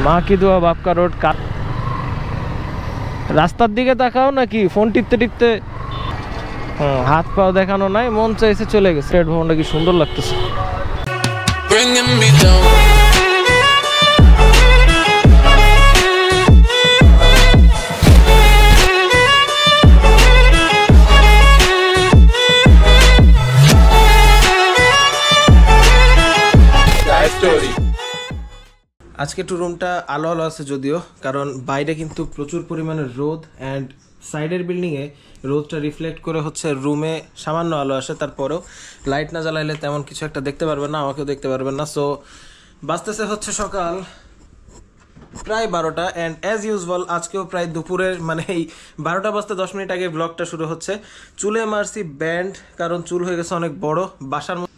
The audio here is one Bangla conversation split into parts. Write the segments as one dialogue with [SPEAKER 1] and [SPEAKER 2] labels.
[SPEAKER 1] মা কি দোয়া বাপকা রোড। রাস্তার দিকে তাকাও নাকি ফোন টিপতে টিপতে? হাত পাও দেখানো নাই, মন চাইছে চলে গেছে। রেড ভবনটা কি সুন্দর লাগতেছে। আজকে একটু রুমটা আলো আলো আছে যদিও, কারণ বাইরে কিন্তু প্রচুর পরিমাণে রোদ অ্যান্ড সাইডের বিল্ডিংয়ে রোদটা রিফ্লেক্ট করে হচ্ছে রুমে সামান্য আলো আসে। তারপরেও লাইট না জ্বালাইলে তেমন কিছু একটা দেখতে পারবেন না, আমাকেও দেখতে পারবেন না। সো বাজতেছে হচ্ছে সকাল প্রায় 12টা অ্যান্ড অ্যাজ ইউজুয়াল আজকেও প্রায় দুপুরের মানে এই 12টা বাজতে 10 মিনিট আগে ব্লগটা শুরু হচ্ছে। চুলে মারছি ব্যান্ড, কারণ চুল হয়ে গেছে অনেক বড়।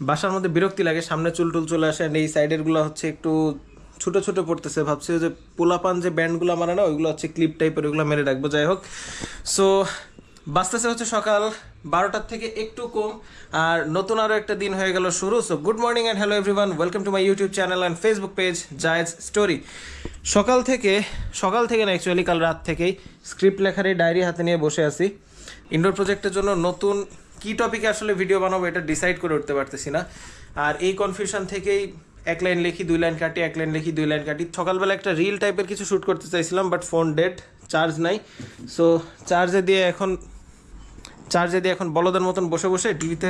[SPEAKER 1] বাসার মধ্যে বিরক্তি লাগে, সামনে চুল টুল চলে আসে অ্যান্ড এই সাইডের গুলো হচ্ছে একটু ছোটো ছোটো পড়তেছে। ভাবছি যে পোলাপান যে ব্যান্ডগুলো মারে না ওইগুলো হচ্ছে ক্লিপ টাইপের, ওইগুলো মেরে রাখবো। যাই হোক, সো বাজতেছে হচ্ছে সকাল 12টার থেকে একটু কম, আর নতুন আরও একটা দিন হয়ে গেল শুরু। So good morning and hello everyone, welcome to my YouTube channel and Facebook page জায়েজ স্টোরি। সকাল থেকে না অ্যাকচুয়ালি কাল রাত থেকেই স্ক্রিপ্ট লেখার এই ডায়েরি হাতে নিয়ে বসে আছি। ইনডোর প্রজেক্টের জন্য নতুন কী টপিকে আসলে ভিডিও বানাবো এটা ডিসাইড করে উঠতে পারতেছি না, আর এই কনফিউশন থেকেই 1 লাইন লিখি 2 লাইন কাটি, 1 লাইন লিখি 2 লাইন কাটি। সকালবেলা একটা রিল টাইপের কিছু শ্যুট করতে চাইছিলাম, বাট ফোন ডেড, চার্জ নাই। সো চার্জে দিয়ে এখন বলদের মতন বসে বসে টিভিতে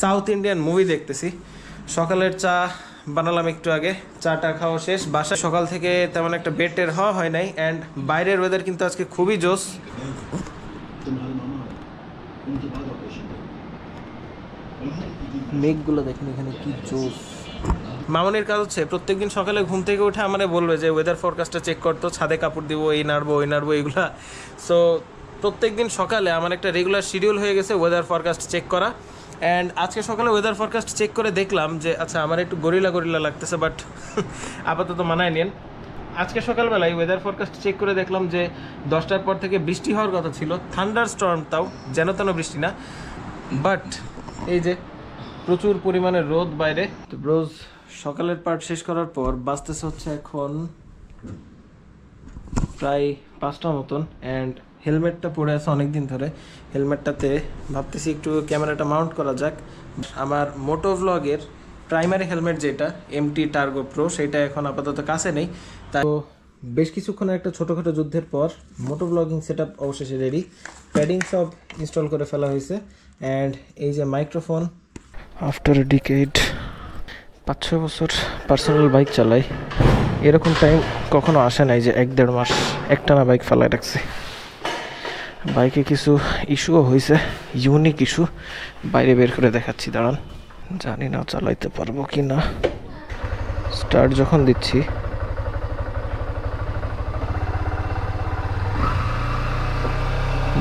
[SPEAKER 1] সাউথ ইন্ডিয়ান মুভি দেখতেছি। সকালের চা বানালাম একটু আগে, চাটা খাওয়া শেষ। বাসায় সকাল থেকে তেমন একটা বেটের হওয়া হয় নাই অ্যান্ড বাইরের ওয়েদার কিন্তু আজকে খুবই জোস। মেঘগুলো দেখেন এখানে কি জোস। মামনির কাজ হচ্ছে প্রত্যেকদিন সকালে ঘুম থেকে উঠে আমারে বলবে যে ওয়েদার ফোরকাস্টটা চেক করতো, ছাদে কাপড় দিব, এই নাড়বো এইগুলা। সো প্রত্যেকদিন সকালে আমার একটা রেগুলার শিডিউল হয়ে গেছে ওয়েদার ফোরকাস্ট চেক করা। অ্যান্ড আজকে সকালে ওয়েদার ফোরকাস্ট চেক করে দেখলাম যে আচ্ছা আমার একটু গরিলা লাগতেছে, বাট আপাতত মানায় নিন। আজকে সকালবেলায় ওয়েদার ফোরকাস্ট চেক করে দেখলাম যে 10টার পর থেকে বৃষ্টি হওয়ার কথা ছিল, থান্ডার স্টর্ম, তাও যেন তেন বৃষ্টি না। বাট এই যে প্রচুর পরিমাণে রোদ বাইরে। তো রোজ সকালের পার্ট শেষ করার পর বাজতেছে হচ্ছে এখন প্রায় 5টা মতন অ্যান্ড হেলমেটটা পরে আছে অনেকদিন ধরে। হেলমেটটাতে ভাবতেছি একটু ক্যামেরাটা মাউন্ট করা যাক। আমার মোটো ভ্লগের প্রাইমারি হেলমেট যেটা MT টার্গো প্রো, সেটা এখন আপাতত কাছে নেই। তাই বেশ কিছুক্ষণের একটা ছোটোখাটো যুদ্ধের পর মোটো ব্লগিং সেট আপ অবশেষে রেডি। প্যাডিং সব ইনস্টল করে ফেলা হয়েছে অ্যান্ড এই যে মাইক্রোফোন। আফটার এ ডিকেড 5-6 বছর পার্সোনাল বাইক চালাই, এরকম টাইম কখনো আসে নাই যে 1-1.5 মাস একটানা বাইক ফেলায় রাখছি। বাইকে কিছু ইস্যুও হয়েছে, ইউনিক ইস্যু, বাইরে বের করে দেখাচ্ছি, দাঁড়ান। জানি না চালাইতে পারবো কি না। স্টার্ট যখন দিচ্ছি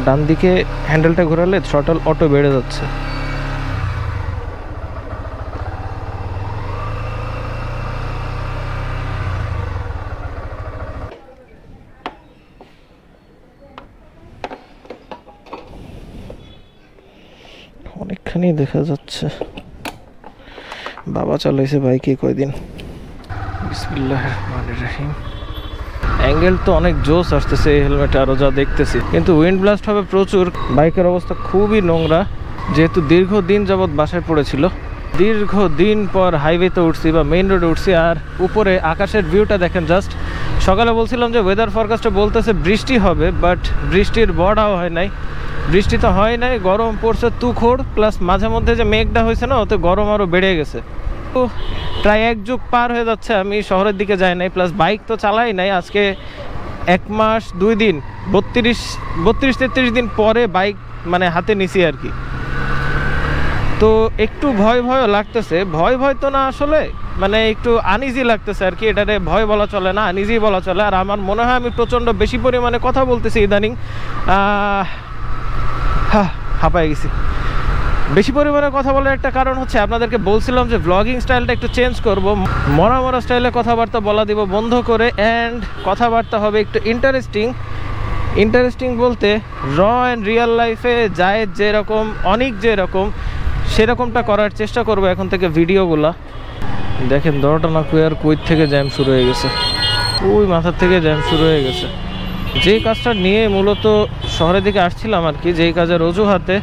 [SPEAKER 1] ডান দিকে হ্যান্ডেলটা ঘোরালে থ্রটল অটো বেড়ে যাচ্ছে। অনেকখানি দেখা যাচ্ছে। বাবা চালাইছে বাইকে কয়দিন। বিসমিল্লাহির রহমানির রহিম। অ্যাঙ্গেল তো অনেক জোস আসতেছে এই হেলমেটে, আরও যা দেখতেছি, কিন্তু উইন্ড ব্লাস্ট হবে প্রচুর। বাইকের অবস্থা খুবই নোংরা, যেহেতু দীর্ঘদিন যাবৎ বাসায় পড়েছিল। দীর্ঘদিন পর হাইওয়েতে উঠছি বা মেইন রোডে উঠছি, আর উপরে আকাশের ভিউটা দেখেন জাস্ট। সকালে বলছিলাম যে ওয়েদার ফরকাস্টে বলতেছে বৃষ্টি হবে, বাট বৃষ্টির বড়াও হয় নাই। বৃষ্টি তো হয় নাই, গরম পড়ছে তুখোড়, প্লাস মাঝে মধ্যে যে মেঘটা হয়েছে না, ওতে গরম আরও বেড়ে গেছে। তো প্রায় 1 যুগ পার হয়ে যাচ্ছে আমি শহরের দিকে যাই নাই, প্লাস বাইক তো চালাই নাই। আজকে 1 মাস 2 দিন 32-33 দিন পরে বাইক মানে হাতে নিছি আর কি। তো একটু ভয়ও লাগতেছে। ভয় তো না, আসলে মানে একটু আনইজি লাগতেছে আর কি। এটারে ভয় বলা চলে না, আনইজি বলা চলে। আর আমার মনে হয় আমি প্রচণ্ড বেশি পরিমাণে কথা বলতেছি ইদানিং, হাঁপায় গেছি। বেশি পরিমাণে কথা বলার একটা কারণ হচ্ছে আপনাদেরকে বলছিলাম যে ব্লগিং স্টাইলটা একটু চেঞ্জ করব, মরা স্টাইলে কথাবার্তা বলা দিব বন্ধ করে, অ্যান্ড কথাবার্তা হবে একটু ইন্টারেস্টিং বলতে র অ্যান্ড রিয়েল লাইফে জায়েদ যেরকম, অনেক যেরকম, সেরকমটা করার চেষ্টা করব এখন থেকে ভিডিওগুলা। দেখেন 10টা না কুয়ার কুইত থেকে জ্যাম শুরু হয়ে গেছে। ওই মাথার থেকে জ্যাম শুরু হয়ে গেছে। যেই কাজটা নিয়ে মূলত শহরের দিকে আসছিলাম আর কি, যেই কাজের অজুহাতে,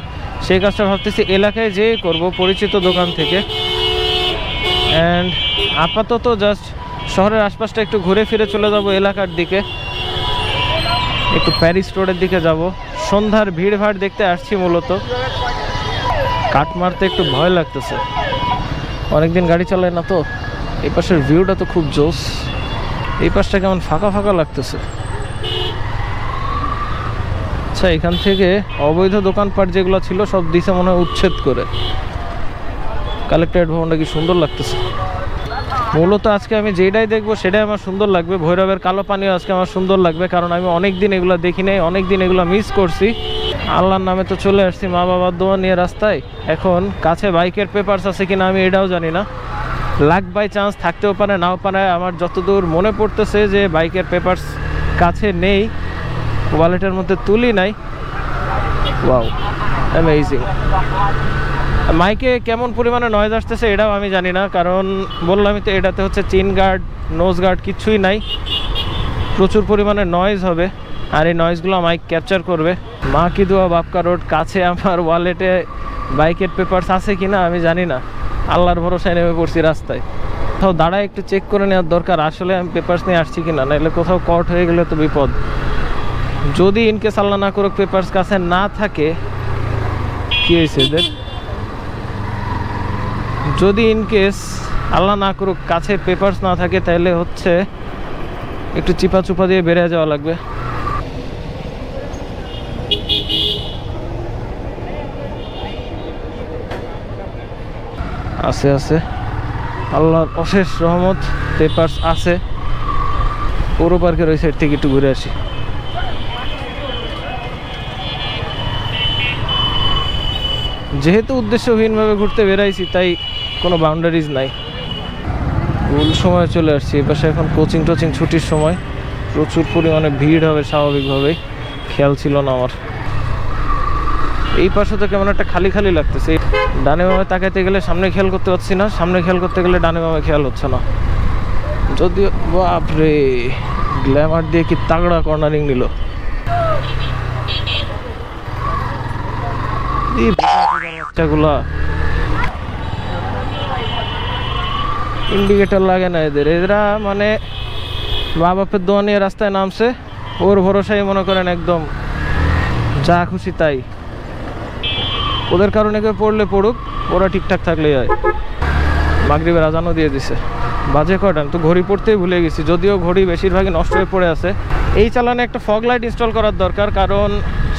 [SPEAKER 1] সেই কাজটা ভাবতেছি এলাকায় যেয়ে করব পরিচিত দোকান থেকে। অ্যান্ড আপাতত জাস্ট শহরের আশপাশটা একটু ঘুরে ফিরে চলে যাব এলাকার দিকে, একটু প্যারিস রোডের দিকে যাব। সন্ধ্যার ভিড়ভাড় দেখতে আসছি মূলত। কাট মারতে একটু ভয় লাগতেছে, অনেকদিন গাড়ি চালায় না তো। এই পাশের ভিউটা তো খুব জোস, এই পাশটা কেমন ফাঁকা ফাঁকা লাগতেছে। আচ্ছা, এখান থেকে অবৈধ দোকানপাট যেগুলো ছিল সব দিছে মনে হয় উচ্ছেদ করে। কালেক্টরেট ভবনটা কি সুন্দর লাগতেছে। মূলত আজকে আমি যেটাই দেখবো সেটাই আমার সুন্দর লাগবে। ভৈরবের কালো পানিও আজকে আমার সুন্দর লাগবে, কারণ আমি অনেক দিন এগুলো দেখি নাই, অনেক দিন এগুলো মিস করছি। আল্লাহর নামে তো চলে আসছি মা বাবার দোয়া নিয়ে রাস্তায়। এখন কাছে বাইকের পেপারস আছে কিনা আমি এটাও জানি না। লাক বাই চান্স থাকতেও পারে, নাও পারে। আমার যতদূর মনে পড়তেছে যে বাইকের পেপারস কাছে নেই, ওয়ালেটের মধ্যে তুলি নাই। Wow, amazing. মাইকে কেমন পরিমাণে নয়েজ আসতেছে এটাও আমি জানি না, কারণ বললামই তো এটাতে হচ্ছে চেইন গার্ড, নোজ গার্ড কিচ্ছুই নাই। প্রচুর পরিমাণে নয়েজ হবে, আর এই নয়েজগুলো মাইক ক্যাপচার করবে। মা কি দোয়া বাপকা রোড কাছে আমার ওয়ালেটে বাইকের পেপারস আছে কিনা আমি জানি না। আল্লাহর ভরসায় নেমে পড়ছি রাস্তায়। কোথাও দাঁড়ায় একটু চেক করে নেওয়ার দরকার আসলে আমি পেপারস নিয়ে আসছি কিনা, নাহলে কোথাও কট হয়ে গেলে তো বিপদ। যদি ইনকেস আল্লাহ না করুক পেপারস কাছে না থাকে, কি হয়েছে এদের, যদি ইনকেস আল্লাহ না করুক কাছে পেপারস না থাকে, তাহলে হচ্ছে একটু চিপা চুপা দিয়ে বেরিয়ে যাওয়া লাগবে। আছে আছে, আল্লাহর অশেষ রহমত, পেপারস আছে। পৌর পার্কের ওই সাইড থেকে একটু ঘুরে আসি। যেহেতু উদ্দেশ্যহীনভাবে ঘুরতে বেরাইছি, তাই কোনো বাউন্ডারিজ নাই। ভুল সময় চলে আসছি। এই পাশে এখন কোচিং টোচিং ছুটির সময়, প্রচুর পরিমাণে ভিড় হবে স্বাভাবিকভাবেই, খেয়াল ছিল না আমার। এই পাশে তো কেমন একটা খালি খালি লাগতেছে। ডানে বামে তাকাইতে গেলে সামনে খেয়াল করতে পারছি না, সামনে খেয়াল করতে গেলে ডানে বামে খেয়াল হচ্ছে না। যদিও বাপরে, গ্ল্যামার দিয়ে কি তাগড়া কর্নারিং নিল। বাচ্চাগুলা ইন্ডিকেটর লাগে না এদের, এরা মানে মা বাপের দোয়া নিয়ে রাস্তায় নামছে, ওর ভরসায় মনে করেন একদম যা খুশি তাই। ওদের কারণে কেউ পড়লে পড়ুক, ওরা ঠিকঠাক থাকলেই হয়। মাগরিবের আজানও দিয়ে দিছে। বাজে কয়টা, আমি তো ঘড়ি পড়তেই ভুলে গেছি, যদিও ঘড়ি বেশিরভাগই নষ্ট হয়ে পড়ে আছে। এই চালানে একটা ফগ লাইট ইনস্টল করার দরকার, কারণ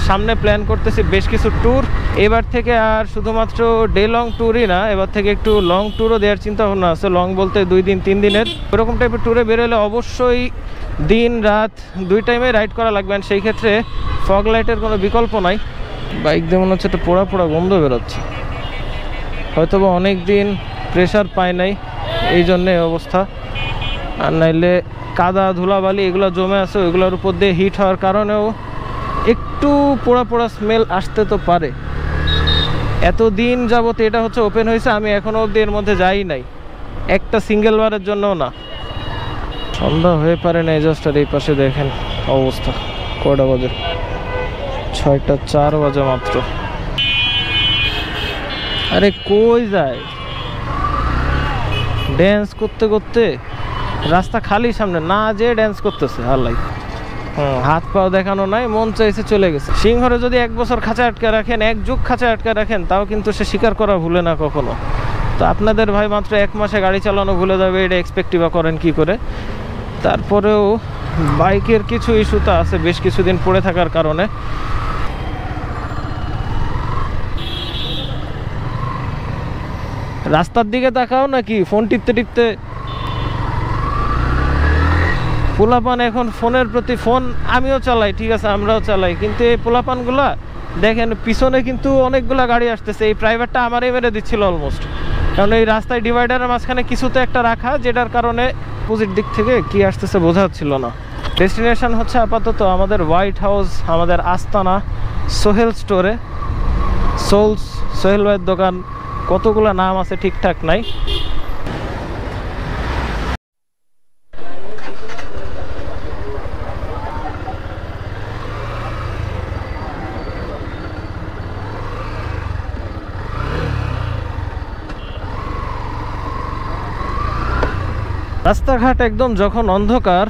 [SPEAKER 1] সামনে প্ল্যান করতেছি বেশ কিছু ট্যুর। এবার থেকে আর শুধুমাত্র ডে লং ট্যুরই না, এবার থেকে একটু লং ট্যুরও দেওয়ার চিন্তা ভাবনা আছে। লং বলতে 2 দিন 3 দিনের এরকম টাইপের ট্যুরে বেরোলে অবশ্যই দিন রাত 2 টাইমে রাইড করা লাগবে। সেই ক্ষেত্রে ফগ লাইটের কোনো বিকল্প নাই। বাইক দিয়ে মনে হচ্ছে একটা পোড়া পোড়া গন্ধ বেরোচ্ছে, হয়তো বা অনেক দিন প্রেশার পায় নাই এই জন্যে অবস্থা। আর নাইলে কাদা ধুলাবালি এগুলো জমে আছে, ওইগুলোর উপর দিয়ে হিট হওয়ার কারণেও একটু পোড়া পোড়া স্মেল আসতে তো পারে। এতদিন যাবত এটা হচ্ছে ওপেন হয়েছে, আমি এখনও অবধি এর মধ্যে যাই নাই একটা সিঙ্গেল বারের জন্যও না। সন্ধ্যা হয়ে পারে না জাস্ট। আর এই পাশে দেখেন অবস্থা, কয়টা বাজে, 6টা 4 বাজে মাত্র। আরে কই যায়, ড্যান্স করতে করতে রাস্তা খালি, সামনে না যে ড্যান্স করতেছে আল্লাহ। হাত পাও দেখানো নাই, মন চাইছে চলে গেছে। সিংহরে যদি 1 বছর খাঁচা আটকে রাখেন, 1 যুগ খাঁচা আটকে রাখেন, তাও কিন্তু সে স্বীকার করা ভুলে না কখনো। তো আপনাদের ভাই মাত্র 1 মাসে গাড়ি চালানো ভুলে যাবে, এটা এক্সপেক্টই বা করেন কি করে? তারপরেও বাইকের কিছু ইস্যু তো আছে বেশ কিছুদিন পড়ে থাকার কারণে। রাস্তার দিকে তাকাও নাকি ফোন টিপতে টিপতে? পোলাপান এখন ফোনের প্রতি ফোন, আমিও চালাই, ঠিক আছে আমরাও চালাই, কিন্তু এই পোলাপানগুলা দেখেন পিছনে কিন্তু অনেকগুলা গাড়ি আসতেছে। এই প্রাইভেটটা আমারই মেরে দিচ্ছিল অলমোস্ট, কারণ এই রাস্তায় ডিভাইডারের মাঝখানে কিছুতে একটা রাখা, যেটার কারণে অপোজিট দিক থেকে কি আসতেছে বোঝা যাচ্ছিল না। ডেস্টিনেশন হচ্ছে আপাতত আমাদের হোয়াইট হাউস, আমাদের আস্তানা সোহেল স্টোরে। সোহেল ভাইয়ের দোকান, কতগুলো নাম আছে ঠিকঠাক নাই। রাস্তাঘাট একদম যখন অন্ধকার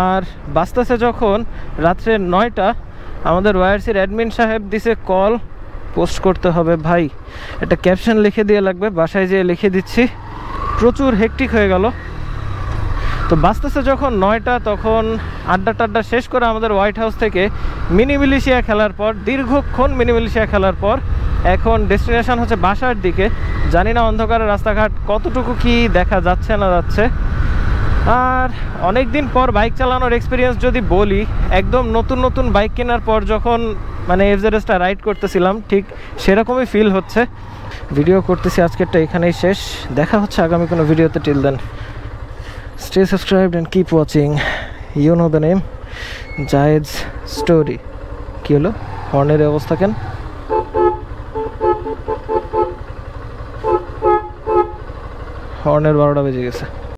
[SPEAKER 1] আর বাঁচতেছে যখন রাত্রে 9টা, আমাদের ওয়াইআরসির অ্যাডমিন সাহেব দিছে কল পোস্ট করতে হবে। ভাই একটা ক্যাপশন লিখে দিয়ে লাগবে, বাসায় যেয়ে লিখে দিচ্ছি, প্রচুর হেক্টিক হয়ে গেল। তো বাঁচতেছে যখন 9টা, তখন আড্ডা শেষ করে আমাদের হোয়াইট হাউস থেকে মিনি মিলিশিয়া খেলার পর, দীর্ঘক্ষণ মিনি মিলিশিয়া খেলার পর এখন ডেস্টিনেশন হচ্ছে বাসার দিকে। জানি না অন্ধকারের রাস্তাঘাট কতটুকু কি দেখা যাচ্ছে না যাচ্ছে। আর অনেক দিন পর বাইক চালানোর এক্সপিরিয়েন্স যদি বলি, একদম নতুন বাইক কেনার পর যখন মানে এফজেডএসটা রাইড করতেছিলাম ঠিক সেরকমই ফিল হচ্ছে। ভিডিও করতেছি, আজকেরটা এখানেই শেষ। দেখা হচ্ছে আগামী কোনো ভিডিওতে। Till then stay subscribed and keep watching. You know the name, Jayed's story. কি হলো হর্নের অবস্থা কেন? হর্নের 12টা বেজে গেছে।